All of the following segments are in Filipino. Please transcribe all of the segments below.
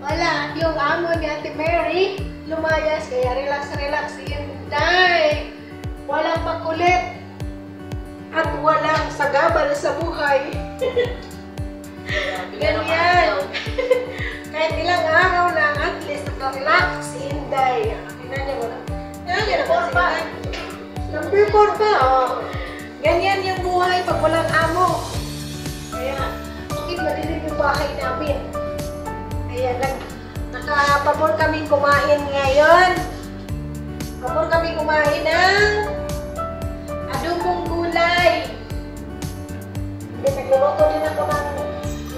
Wala, yung amo ni Ate Mary, lumayas, kaya relax si Inday. Walang makulit at walang sagabal sa buhay. Ganyan. Kahit ilang araw lang, at least nakarelax si Inday. Tingnan niyo mo. Number 4 pa, oh. Ganyan yung buhay pag walang amo. Kaya, bakit madilim yung bahay namin? Kaya, nakapabor kami kumain ngayon. Pabor kami kumain ng adobong gulay. Hindi, nagluluto din ako ng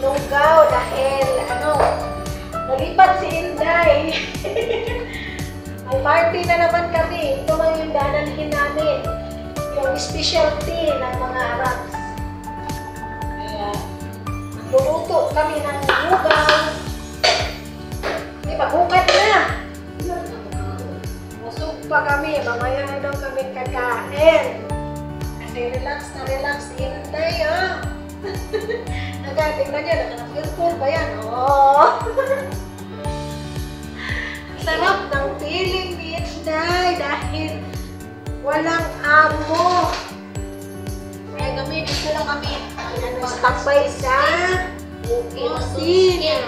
lugaw dahil, nalipat si Inday. May party na naman kami. Ito lang yung dadalhin namin. Yung specialty ng mga Arabs. Kaya, nagluluto kami ng lugaw. Di ba, bukat na! Busog pa kami. Mamaya na daw kami kakain. Kasi relax si Inday, oh. Nagating na niya. Naka-filter ba yan? Oh! Sarap ng feeling ni Inday dahil walang amo. Kaya kami, dito lang kami standby sa kusina.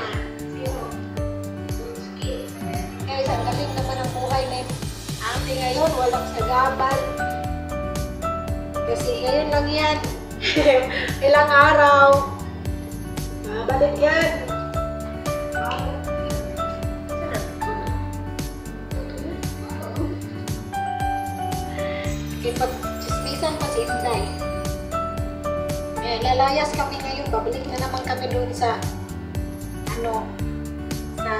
Guys, ang galing naman ang buhay na ate ngayon, walang sagabal. Kasi ngayon lang yan. Ilang araw. Babalik yan. Kaya pag-chismisan pa si Inday. Kaya lalayas kami ngayon. Babalik na naman kami doon sa sa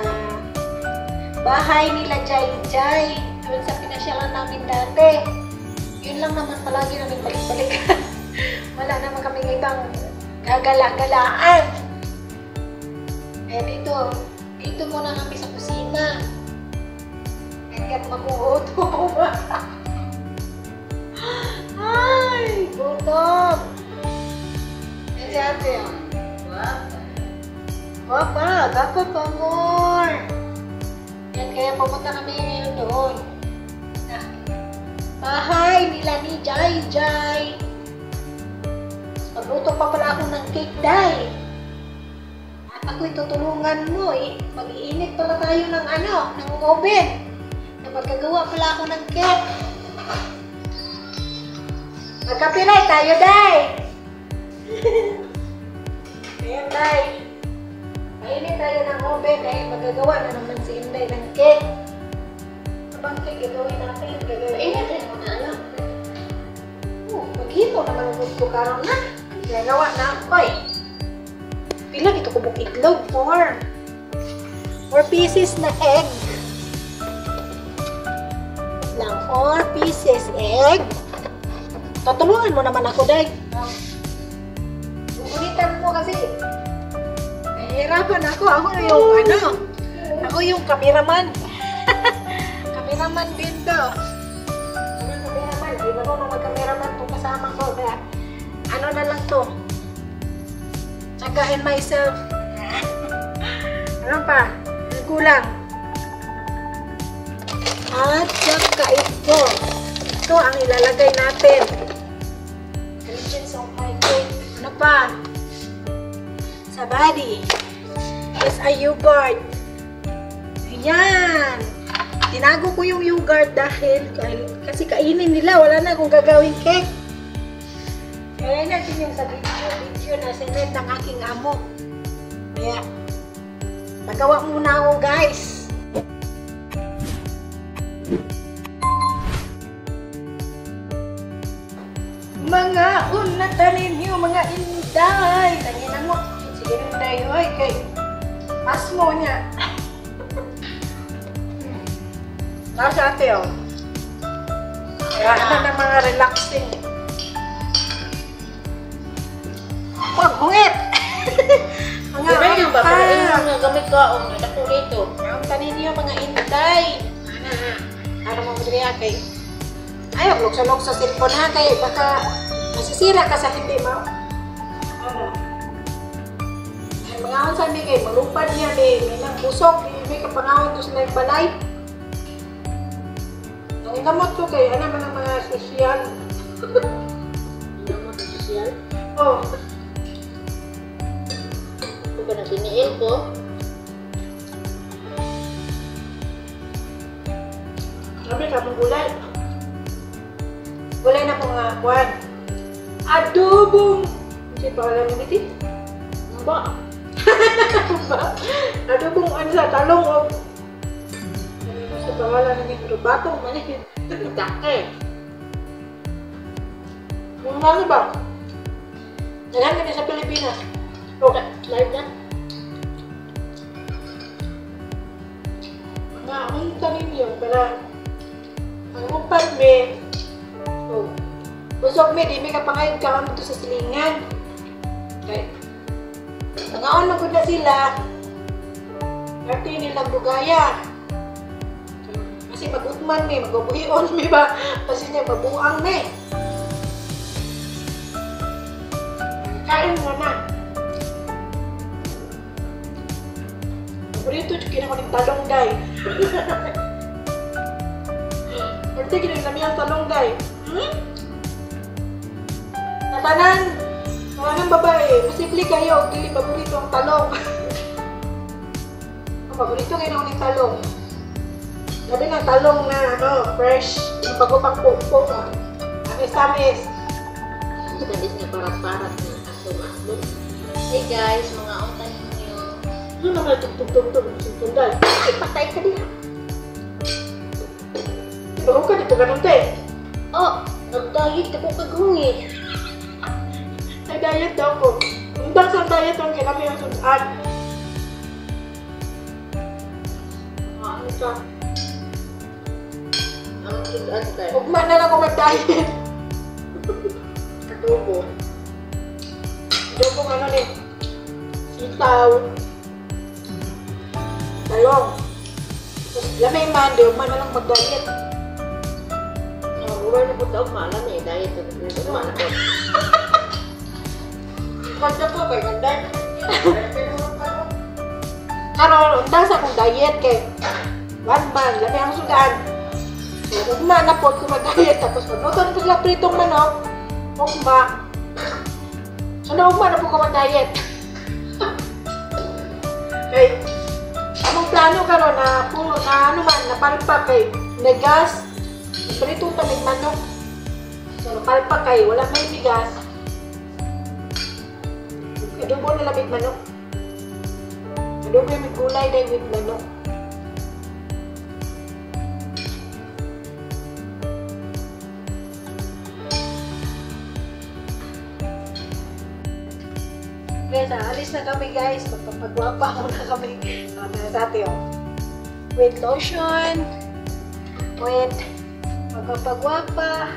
bahay nila Jai. Doon sa pinasyalan namin dati. Yun lang naman palagi namin balik-balikan. Wala naman kami ibang gagala-galaan. Kaya dito muna kami sa kusina. Hanggat magugutom. Ay, gutom. Yan si ate, oh. Papa, dapat pa more. Yan, kaya pupunta kami ngayon doon. Bahay nila ni Jai. Magluto pa pala ako ng cake, Day. At ako'y tutulungan mo, eh. Mag-iinit pala tayo ng ng oven. Na magkagawa pala ako ng cake. Magkapiray tayo, Day! Ayan, Day. Mainit tayo ng oven dahil magagawa na naman si Inday ng cake. Abang cake, gagawin natin. Mainit mo na, maghito naman ang gusto karon na. Gagawa na ako, eh. Pila dito kubok itlog? 4 pieces na egg. Lang 4 pieces egg. Tutulungan mo naman ako, Day. Ulitan mo kasi. Nahihirapan ako. Ako yung cameraman. Cameraman din to. Cameraman. Di ba ko mag-cameraman kung kasama ko. Kaya, na lang to. Tsagain myself. Ano pa? Kulang. At saka ito. Ito ang ilalagay natin. Ano pa? Sa body. Yes, a yogurt. Ayan. Tinago ko yung yogurt dahil kasi kainin nila. Wala na akong gagawing cake. Kaya natin yung sa video na sinend ng aking amo. Kaya, nagawa muna ako, guys. Mga unatan ninyo, mga Inday. Tanginan mo. Sige, Inday. Hoy, kay pas mo niya. Tapos ate, oh. Kaya na mga relaxing. Pag-hungit! Mga yung mga gamit ko, ako dito. ang tanin niyo, mga Inday. Ano mo madriya kay ayaw, lukso-luk sa cellphone ha, kay baka masisira ka sa hindi mo. Ano? Ay, mga ansan di kay malupad niya, may nang busok. may kapangawin to sa live balay. Ang gamot ko kay ano man ang mga sosyal. Ano mo sa sosyal? Oh, Ito ba na biniin ko? sabi ka mong gulay. Gulay na po nga kuwan. Adobong. Hindi pa alam mo dito. Ba? Adobong ano sa talong o. Ano sa pangalan ng batong manihit. Itake. Yung ano ba? Naghan kami sa Pilipinas. Oh, live na? Mga ang tanim yun para ang upad me. Oh. Busog me, di may kapangayod ka ano to sa silingan. Okay. Nangaon na na sila. Arte nilang bugaya. Kasi mag-utman me, magbabuhion me ba? Kasi niya babuang me. Kain mo na. Paborito, chukin ako ng talong day. Arte, ginagami ang talong day. Natanan, mga babae, posible kayo, dili paborito ang talong. Ang paborito kayo ng talong. Sabi ng talong na ano, fresh, yung pagupang pupong, amis-amis. Kadis nga parat-parat na aso-aso. Hey guys, mga untan ninyo. Ano naman tugtog-tugtog, sundan. Ipatay ka diha. Bago ka, di po ganun tayo. Oh, nag-diet ako kagungi. Ay, diet daw po. Undang sa diet ang kinami ang sundan. Ano ka? Ang sundan ka. Ugman na lang ako mag-diet. Adobo. Doon kong ano ni, sitaw, talong. Tapos lamay man, di ugman na lang mag-diet. Wala na po taong malam eh. Diet ako. Ito malam ko. Kanya ko, kay ganda. Karon, undang sa akong diet kay one man, lamay ang sudan. Ugman na po ko mag-diet. Tapos magluto ko lang pritong manok. Ugma. So na ugma na po ko mag-diet. Kay, among plano karon na puno na ano man, napalpa kay negas. Prito tamig manok. So napalpa kay, wala may bigas. Adobo na lamig manok. Adobo yung may gulay dahil with manok. Guys, alis na kami guys. Magpapagwapa muna kami. Sa atin oh. With lotion. With magpapagwapa.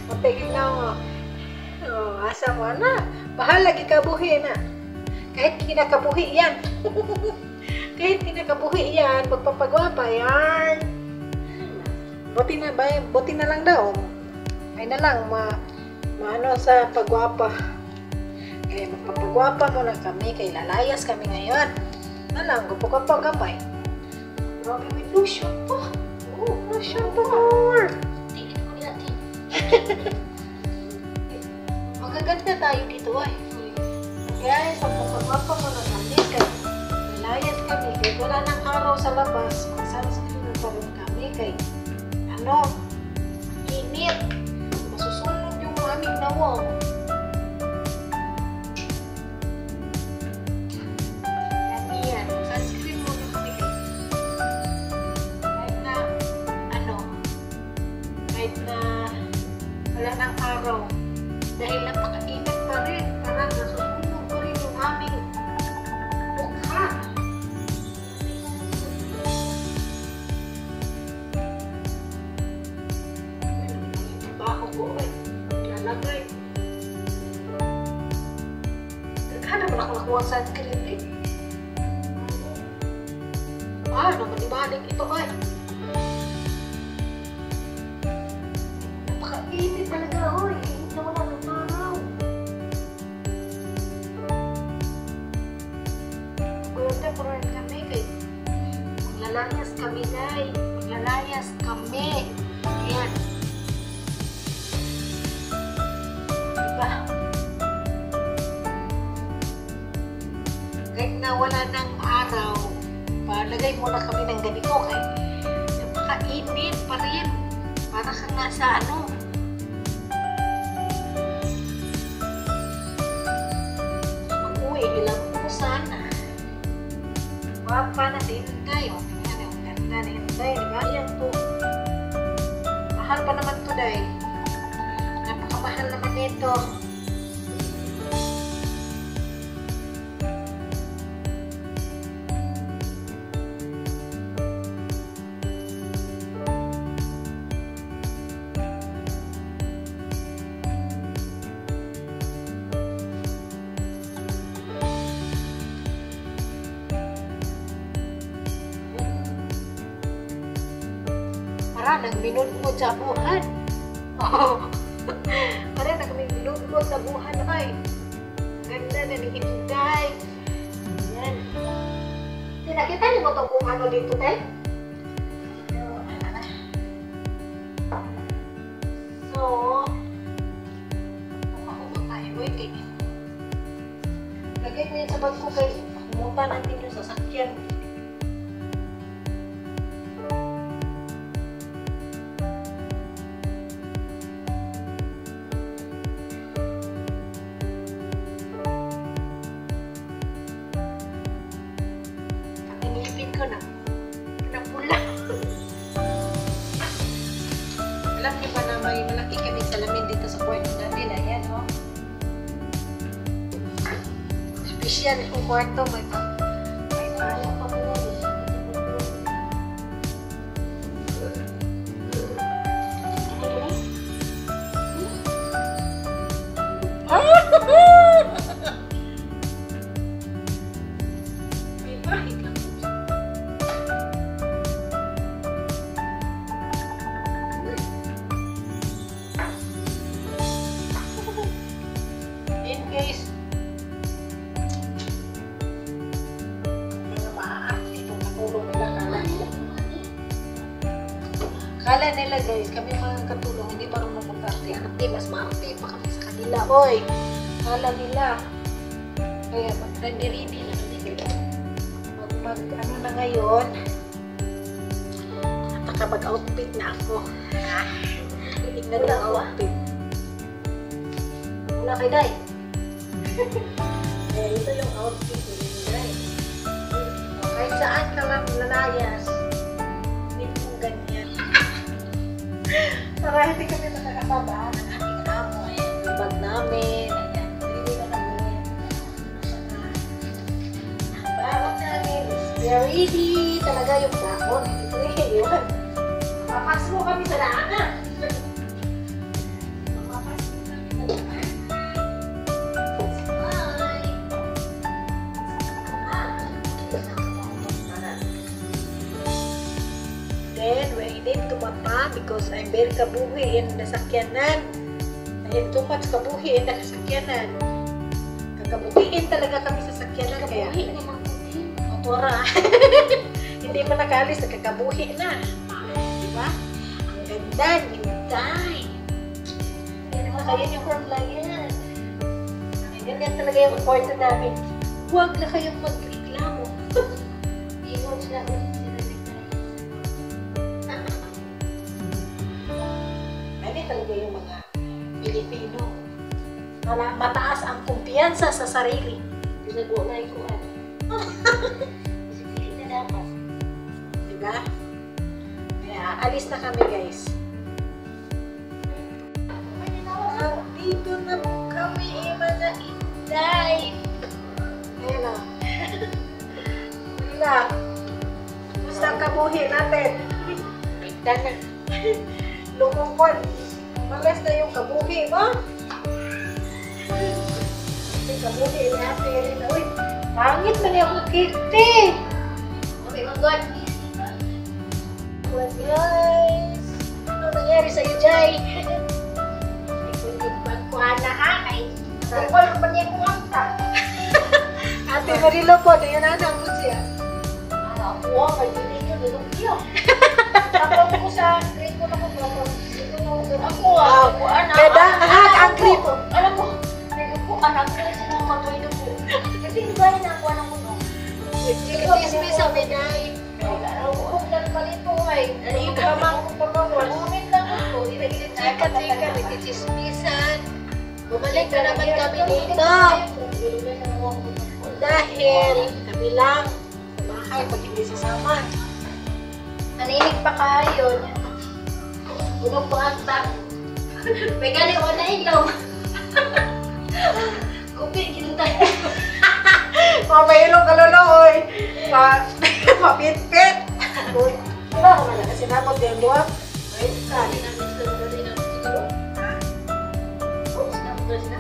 Mapigil na ako. Oh, asa mo na. Bahala gikabuhi na. Kahit kinakabuhi yan. Kahit kinakabuhi yan, magpapagwapa yan. Buti na lang daw. Ay na lang, maano sa pagwapa. Kaya magpapagwapa muna kami, kay lalayas kami ngayon. Na lang, gupag-gapay. Grabe with lotion pa. Oh, lotion pa more. Tingin ko natin. Magaganda tayo dito ay. Guys, magpapagwapa muna kami, kay lalayas kami. Kaya wala nang araw sa labas, mag-sunscreen na pa rin kami. Kay ano, init. Masusunog yung aming nawang. Kahit na wala ng araw dahil napakainit pa rin, parang nasusunog pa rin yung aming mukha. Baho ko eh, lalagay. Naghanap na ako nakuha sa sunscreen eh. Naman ito ay. Napakainit talaga, hoy. Init na wala ng araw. Ganda, pero gani ko kay napakainit pa rin. Para ka nga sa ano. Mag-uwi, ilang po sana. Wapa na din tayo. Ang ganda na yun tayo. Diba? Yan po. Mahal pa naman to dahil. Napakamahal naman nito. Para nagminudmod sa buhan. Oh. Para nagminudmod sa buhan ay. Ganda na ni Inday. Yan. Tinakita niyo mo itong kung ano dito, Tay? So, makakumot tayo. Wait, lagay mo yan sa bag ko kay kumutan natin yung sasakyan. Na pula. Alam niyo ba na may malaki kami salamin dito sa kwarto namin? Ayan, oh. Special yung kwarto. May alam pa po. May bahay ka. In case mga maaari itong katulong nila, kala nila guys, kami mga katulong hindi marunong mag-arte. Arte, mas maarte pa kami sa kanila. Oy, kala nila. Kaya mag-ready na ano na ngayon, nakapag-outfit na ako. Tignan na ang outfit. Wala kay Day. Eh, ito yung outfit ni Day. Kahit saan ka lang lalayas, hindi mo ganyan. Para hindi kami nakakasaba ng ating amo. Ayan, yung bag namin. Ayan, hindi na kami. Ang bawat namin is ready. Talaga yung dahon. Ito yun. Papas mo kami sa daanan. Then, waiting to Papa because I'm very kabuhi in nasakyanan. I have too much kabuhi in nasakyanan. Kakabuhiin talaga kami sa sakyanan. Kabuhi naman kutin. Motora. Hindi pa nakaalis, nakakabuhi na. Diba? Ang ganda, Inday. Yan naman kayo yung formula yan. Ganyan talaga yung kwarto namin. Huwag na kayong magreklamo. Iwan sila ulit. Talaga yung mga Pilipino. Mataas ang kumpiyansa sa sarili. Pinag-ulay ko ano. Disiplina dapat. Diba? Kaya alis na kami guys. Dito na po kami mga Inday. Ayan na. Wala. Basta kabuhi natin. Bigda na. Lumungkod. Malas na yung kabuhi mo. Yung kabuhi natin rin. Uy, pangit na niya akong kiti. Okay, mag-god. Well, guys. Ano nangyari sa'yo, Jai? Ay, kung hindi pagkuhan na hanay. Sarkol pa niya kumanta. Ate Marilo po, ito yun ang mo siya. Ako, may dito yun. Tapos ko sa grade ko na ko. Ako anak. Kadahat ang gripo. Alam mo, ko anak ko sila matoy na po. Kasi di ba yun ako anak ko no? Ito is me sa Meday. chika-chika, nagkichismisan. Bumalik na naman kami dito. Dahil kami lang sa bahay pag hindi sasama. Naninig pa kayo. Unong puhagta. May gali o na ilaw. Kupi, ginutay. Mamayilong kaluloy. Mapit-pit. Diba ko na kasi nabot yung luwag? Ay, Sabi namin siguro. Oops, numbers na.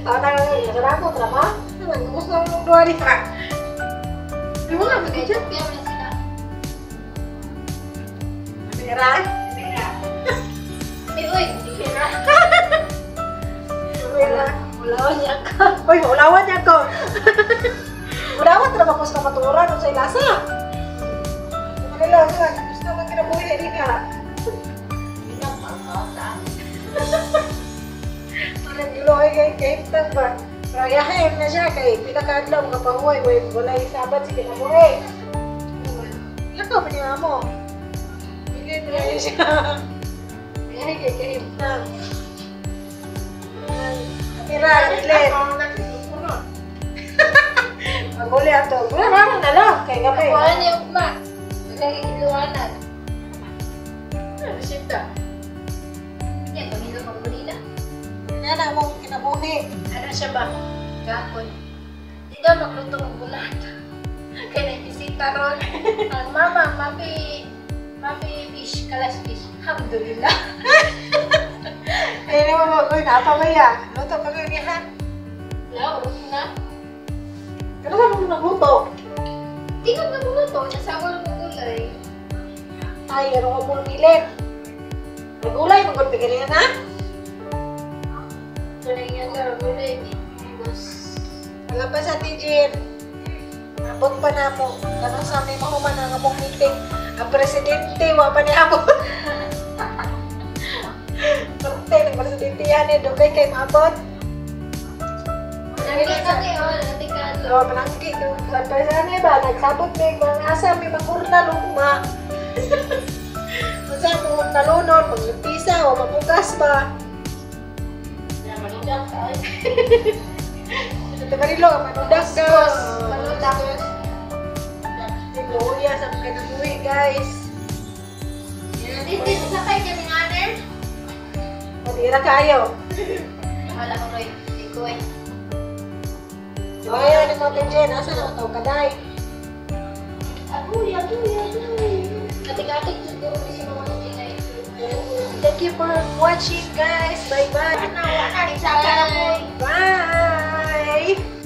Tawag na nga sa nabot, rama? Gusto mong luwa di ka. Di mo nga, Kaya magkita. piyaw na sila. Mira? Uy, hindi na. Mira. Ulawan niya ka. Uy, ulawan niya ko. Ulawan na ba ko sa maturan o sa ilasa? Manila, gusto mo kinabuhi, di ka. Parang giloy kay Kaitang ba? Rayahin na siya kay pinakadlaw nga pahuway. Wala isabat si kinabuhi. Lakaw pa niya mo. Bigay na rin siya. Rayahin kay Kaitang. Mira, Glenn. Maguli ato. Wala na lang. Kay gabi. Kuhaan niya ugma. Nagkakiluwanan. Ano siya ta? Yan, pamilya ko kanina. Yan na mong kinabuhi. Ano siya ba? Gapon. Di daw magluto ng bulat. Kaya nagbisita ron. Ang mama, mapi fish, kalas fish. Alhamdulillah. Kaya naman mo, uy, napamaya. Luto ka nga niya. Wala, urot na. Ano ka mong nagluto? Di ka nagluto. Nasawa lang ng gulay. Ay, ano ka mong pilit? Nagulay, magulpi ka niya na? Tunay nga ka, gulay. Bus. Wala pa sa Tijin. Abot pa na mo. Ganun sa may mahuman ang among meeting. Ang presidente, wala pa niya abot. Pagtay, ng presidente yan eh. Dugay kay maabot. Nagkita kami, natikado. So, manangki. Sa presane ba? Nagsabot may mga asa, may magurna luma. Masa mo talunon, maglupisa o mamugas ba? Manudak ka. Ito marilo, manudak daw. Manudak. Tinuya sa mga kinabuhi, guys. Dito, sakay kami nga, Ner. Matira kayo. Wala ko rin. Hindi ko eh. So, ayan, ito Tijin. Asa na ito, kaday. Agoy. Katik-katik siguro kasi mga nilay. Thank you for watching, guys. Bye-bye. Wala na rin sa akin. Bye!